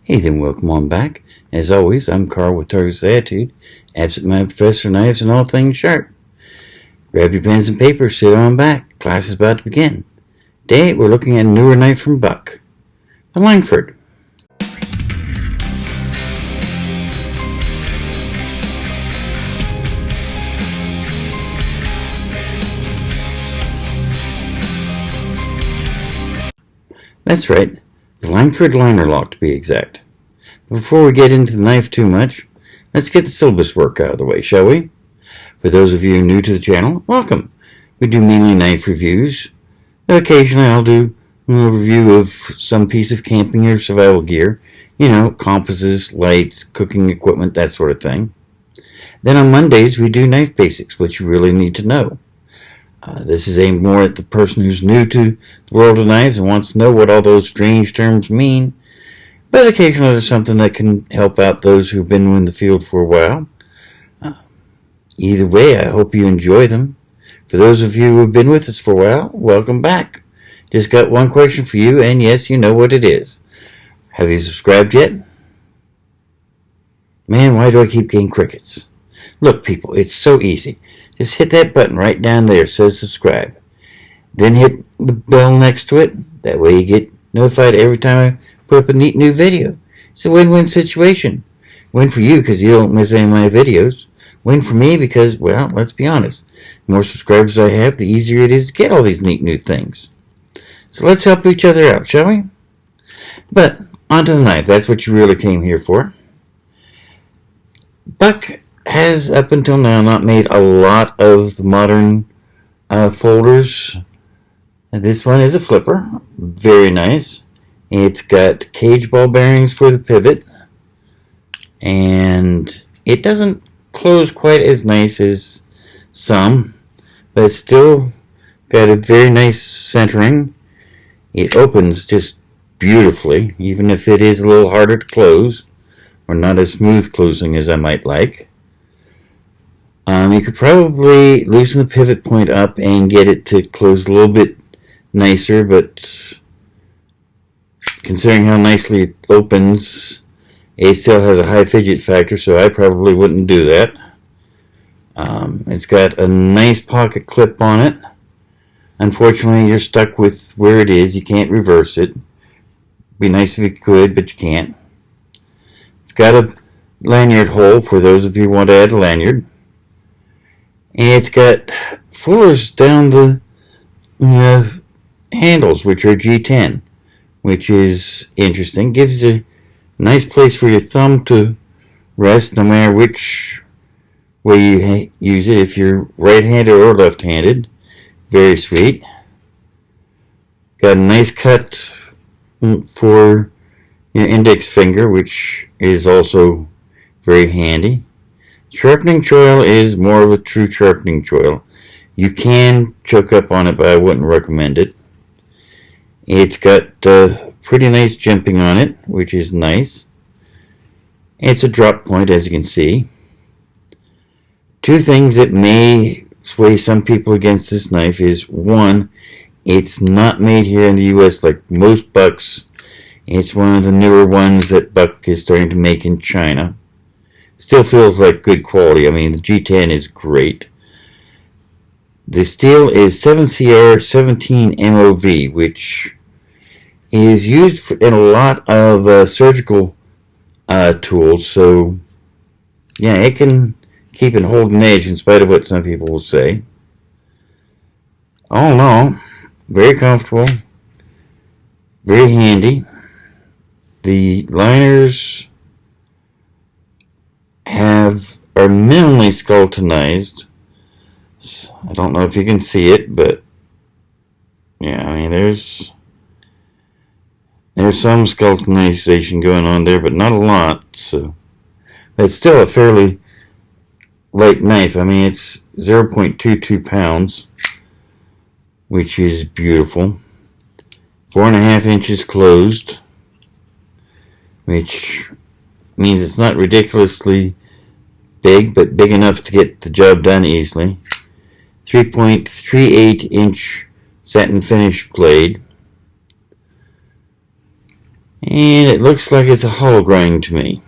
Hey then, welcome on back. As always, I'm Carl with Target's Attitude, absent-minded professor of knives and all things sharp. Grab your pens and paper, sit on back. Class is about to begin. Today, we're looking at a newer knife from Buck, the Langford. That's right, the Langford Linerlock to be exact. Before we get into the knife too much, let's get the syllabus work out of the way, shall we? For those of you new to the channel, welcome. We do mainly knife reviews. Occasionally I'll do a review of some piece of camping or survival gear. You know, compasses, lights, cooking equipment, that sort of thing. Then on Mondays we do knife basics, which you really need to know. This is aimed more at the person who's new to the world of knives and wants to know what all those strange terms mean. But occasionally there's something that can help out those who've been in the field for a while. Either way, I hope you enjoy them. For those of you who have been with us for a while, welcome back. Just got one question for you, and yes, you know what it is. Have you subscribed yet? Man, why do I keep getting crickets? Look, people, it's so easy. Just hit that button right down there that says subscribe. Then hit the bell next to it. That way you get notified every time I put up a neat new video. It's a win-win situation. Win for you because you don't miss any of my videos. Win for me because, well, let's be honest. The more subscribers I have, the easier it is to get all these neat new things. So let's help each other out, shall we? But onto the knife. That's what you really came here for. Buck has, up until now, not made a lot of the modern folders. This one is a flipper. Very nice. It's got cage ball bearings for the pivot. And it doesn't close quite as nice as some, but it's still got a very nice centering. It opens just beautifully, even if it is a little harder to close, or not as smooth closing as I might like. You could probably loosen the pivot point up and get it to close a little bit nicer, but considering how nicely it opens, it still has a high fidget factor, so I probably wouldn't do that. It's got a nice pocket clip on it. Unfortunately, you're stuck with where it is. You can't reverse it. Be nice if you could, but you can't. It's got a lanyard hole for those of you who want to add a lanyard. And it's got floors down the handles, which are G10, which is interesting. Gives a nice place for your thumb to rest no matter which way you use it, if you're right-handed or left-handed. Very sweet. Got a nice cut for your index finger, which is also very handy. Sharpening choil is more of a true sharpening choil. You can choke up on it, but I wouldn't recommend it. It's got pretty nice jimping on it, which is nice. It's a drop point, as you can see. Two things that may sway some people against this knife is, one, it's not made here in the US like most Bucks. It's one of the newer ones that Buck is starting to make in China. Still feels like good quality. I mean, the G10 is great. The steel is 7CR 17 MOV, which is used in a lot of surgical tools, so yeah, it can keep and hold an edge in spite of what some people will say. All in all, very comfortable, very handy. The liners are minimally skeletonized. I don't know if you can see it, but yeah, I mean there's some skeletonization going on there, but not a lot. So it's still a fairly light knife. I mean, it's 0.22 pounds, which is beautiful. 4.5 inches closed, which means it's not ridiculously big, but big enough to get the job done easily. 3.38 inch satin finish blade. And it looks like it's a hollow grind to me.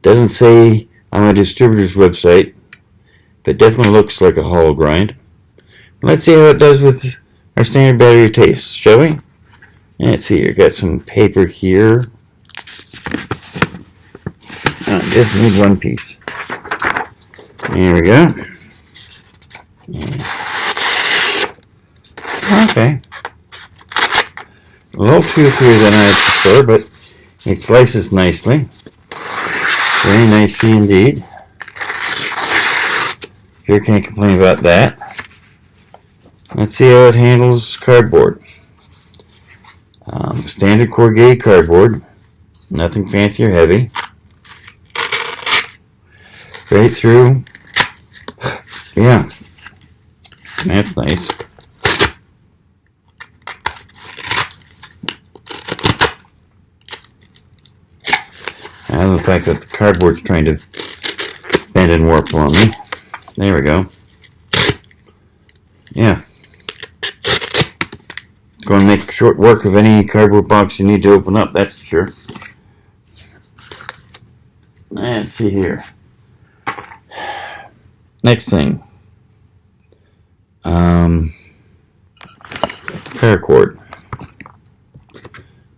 Doesn't say on my distributor's website, but definitely looks like a hollow grind. Let's see how it does with our standard battery taste, shall we? Let's see here, got some paper here. Just need one piece. There we go. Okay. A little toothier than I prefer, but it slices nicely. Very nicely indeed. Sure can't complain about that. Let's see how it handles cardboard. Standard corrugated cardboard. Nothing fancy or heavy. Straight through. Yeah. That's nice. I love the fact that the cardboard's trying to bend and warp on me. There we go. Yeah. It's going to make short work of any cardboard box you need to open up, that's for sure. Let's see here. Next thing. Paracord.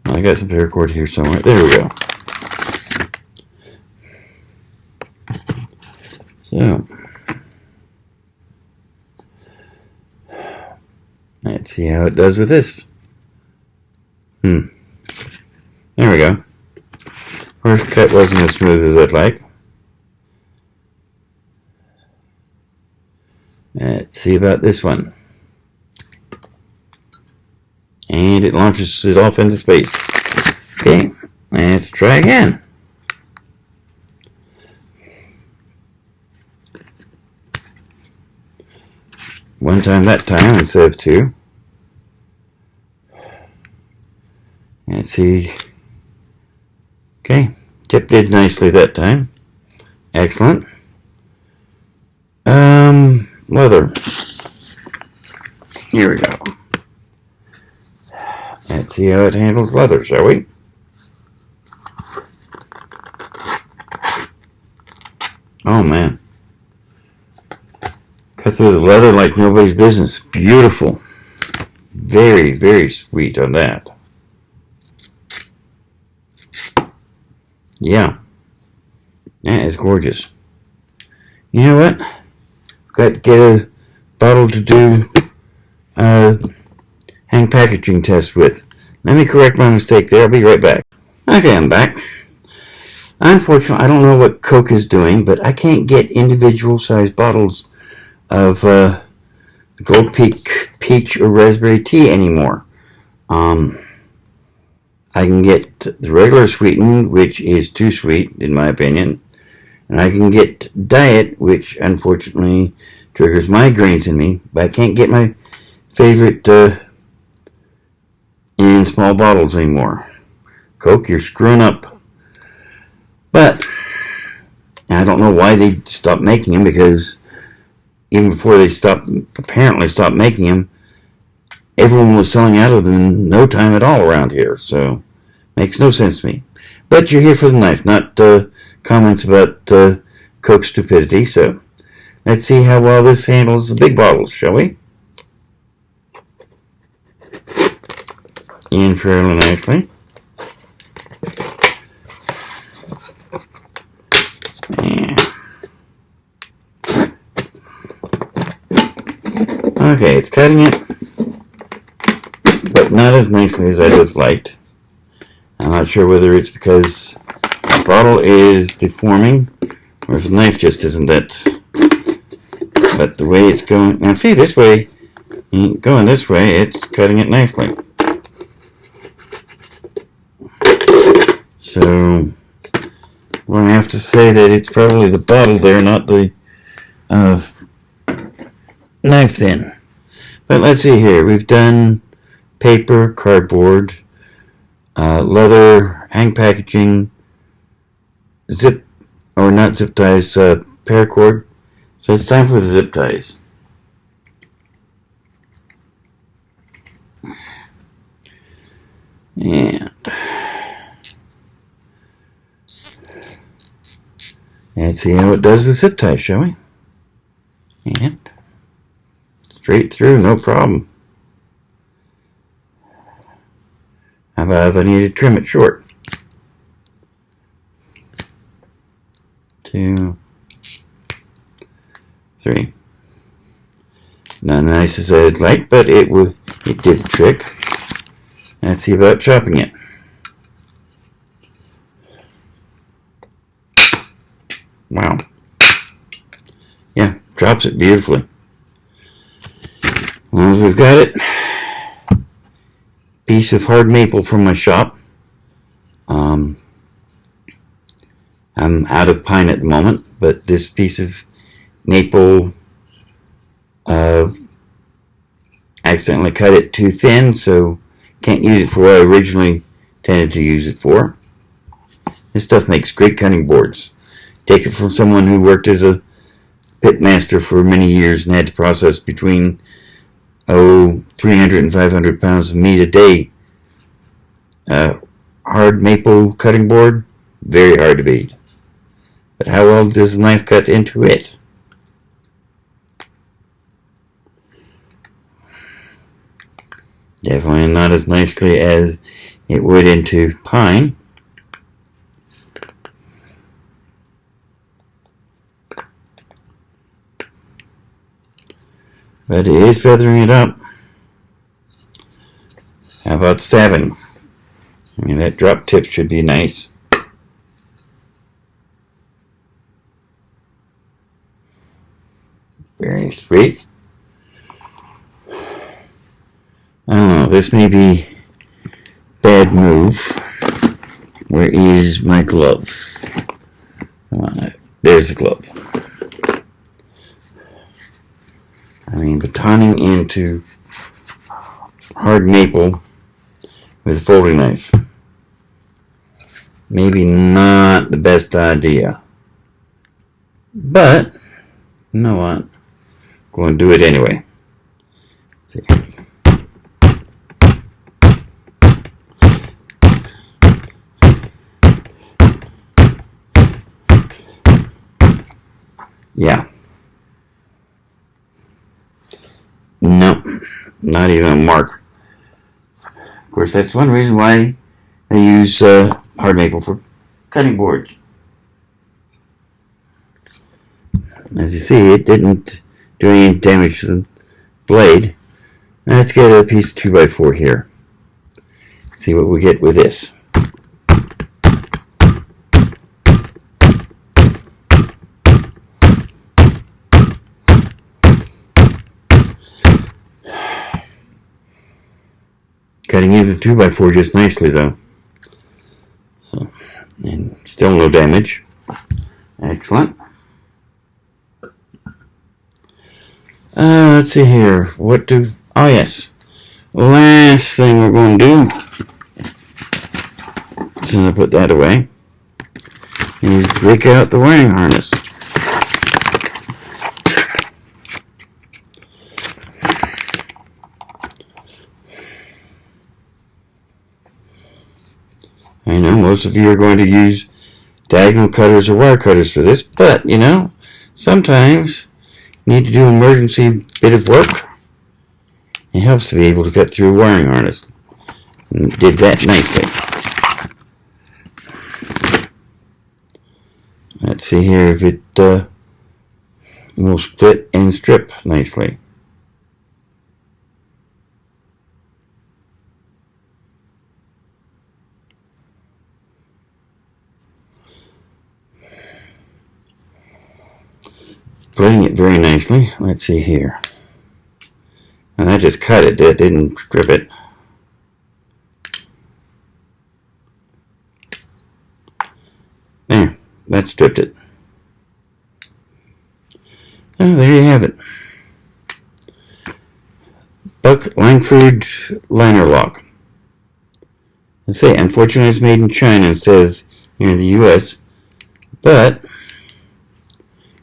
I got some paracord here somewhere. There we go. So, let's see how it does with this. There we go. First cut wasn't as smooth as I'd like. Let's see about this one. And it launches it off into space. Okay, let's try again. One time that time instead of two. Let's see. Okay, tip did nicely that time. Excellent. Leather. Here we go. Let's see how it handles leather, shall we? Oh man. Cut through the leather like nobody's business. Beautiful. Very, very sweet on that. Yeah. That is gorgeous. You know what? Got to get a bottle to do hang packaging test with. Let me correct my mistake there. I'll be right back. Okay, I'm back. Unfortunately, I don't know what Coke is doing, but I can't get individual sized bottles of Gold Peak Peach or Raspberry Tea anymore. I can get the regular sweetened, which is too sweet, in my opinion. And I can get Diet, which unfortunately triggers migraines in me. But I can't get my favorite in small bottles anymore. Coke, you're screwing up. But I don't know why they stopped making them, because even before they apparently stopped making them, everyone was selling out of them in no time at all around here. So, makes no sense to me. But you're here for the knife, not comments about Coke stupidity. So, let's see how well this handles the big bottles, shall we? In fairly nicely. Yeah. Okay, it's cutting it, but not as nicely as I'd have liked. I'm not sure whether it's because the bottle is deforming or if the knife just isn't that. But the way it's going, now see, this way, going this way, it's cutting it nicely. So, we're going to have to say that it's probably the bottle there, not the knife then. But let's see here. We've done paper, cardboard, leather, hang packaging, zip, or not zip ties, paracord. So it's time for the zip ties. And let's see how it does with zip ties, shall we? And straight through, no problem. How about if I need to trim it short? 2, 3. Not nice as I'd like, but it did the trick. Let's see about chopping it. Wow. Yeah, chops it beautifully. As long as we've got it. Piece of hard maple from my shop. I'm out of pine at the moment, but this piece of maple accidentally cut it too thin, so can't use it for what I originally intended to use it for. This stuff makes great cutting boards. Take it from someone who worked as a pit master for many years and had to process between 300 and 500 pounds of meat a day. Hard maple cutting board, very hard to beat. But how well does the knife cut into it? Definitely not as nicely as it would into pine. But it is feathering it up. How about stabbing? I mean, that drop tip should be nice. Very sweet. I don't know, this may be bad move. Where is my glove? Come on, there's the glove. I mean, batoning into hard maple with a folding knife. Maybe not the best idea. But, you know what? I'm going to do it anyway. Let's see. Yeah. No, not even a mark. Of course, that's one reason why they use hard maple for cutting boards. As you see, it didn't do any damage to the blade. Now let's get a piece of 2x4 here. See what we get with this. Cutting into the 2x4 just nicely though. So, and still no damage. Excellent. Let's see here. Oh yes. Last thing we're going to do. So I put that away. And break out the wiring harness. I know most of you are going to use diagonal cutters or wire cutters for this, but you know, sometimes you need to do an emergency bit of work. It helps to be able to cut through a wiring harness. And did that nicely. Let's see here if it will split and strip nicely. Splitting it very nicely. Let's see here. And that just cut it. That didn't strip it. There. That stripped it. Oh, there you have it. Langford Linerlock. Let's say, unfortunately, it's made in China instead of here in the U.S. But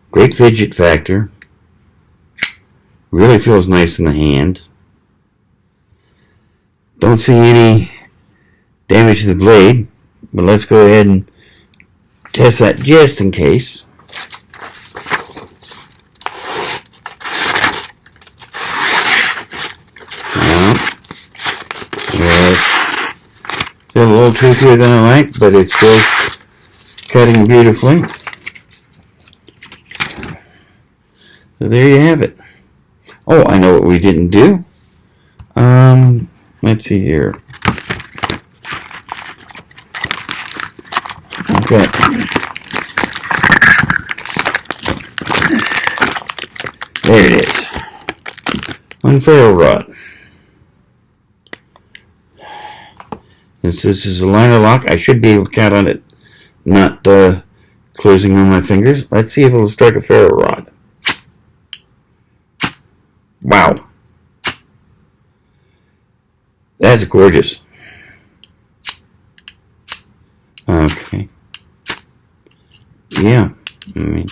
great fidget factor. Really feels nice in the hand. Don't see any damage the blade, but let's go ahead and test that just in case. Still a little trickier than I like, but it's still cutting beautifully. So there you have it. Oh, I know what we didn't do. Let's see here. Okay. There it is. One ferrule rod. Since this is a liner lock, I should be able to count on it not closing on my fingers. Let's see if it'll strike a ferrule rod. Wow. That's gorgeous. Okay. Yeah. I mean,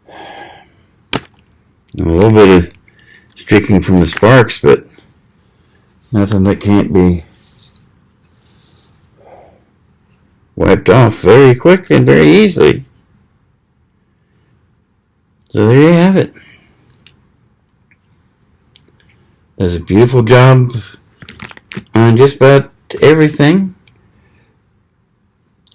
a little bit of streaking from the sparks, but nothing that can't be wiped off very quick and very easily. So there you have it. Does a beautiful job on just about everything.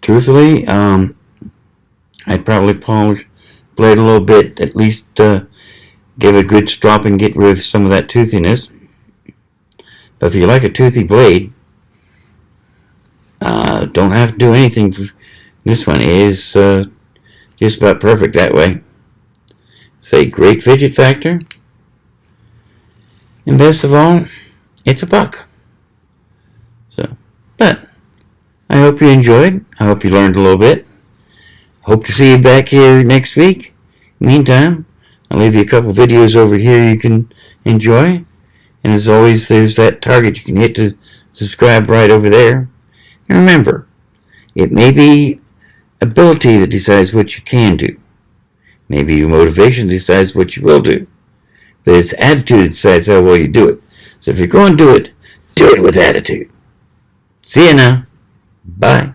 Truthfully, I'd probably polish the blade a little bit, at least give it a good strop and get rid of some of that toothiness. But if you like a toothy blade, don't have to do anything. This one is just about perfect that way. It's a great fidget factor. And best of all, it's a buck. So, but I hope you enjoyed. I hope you learned a little bit. Hope to see you back here next week. Meantime, I'll leave you a couple videos over here you can enjoy. And as always, there's that target you can hit to subscribe right over there. And remember, it may be ability that decides what you can do. Maybe your motivation decides what you will do. But it's attitude that decides how well you do it. So if you're going to do it with attitude. See you now. Bye.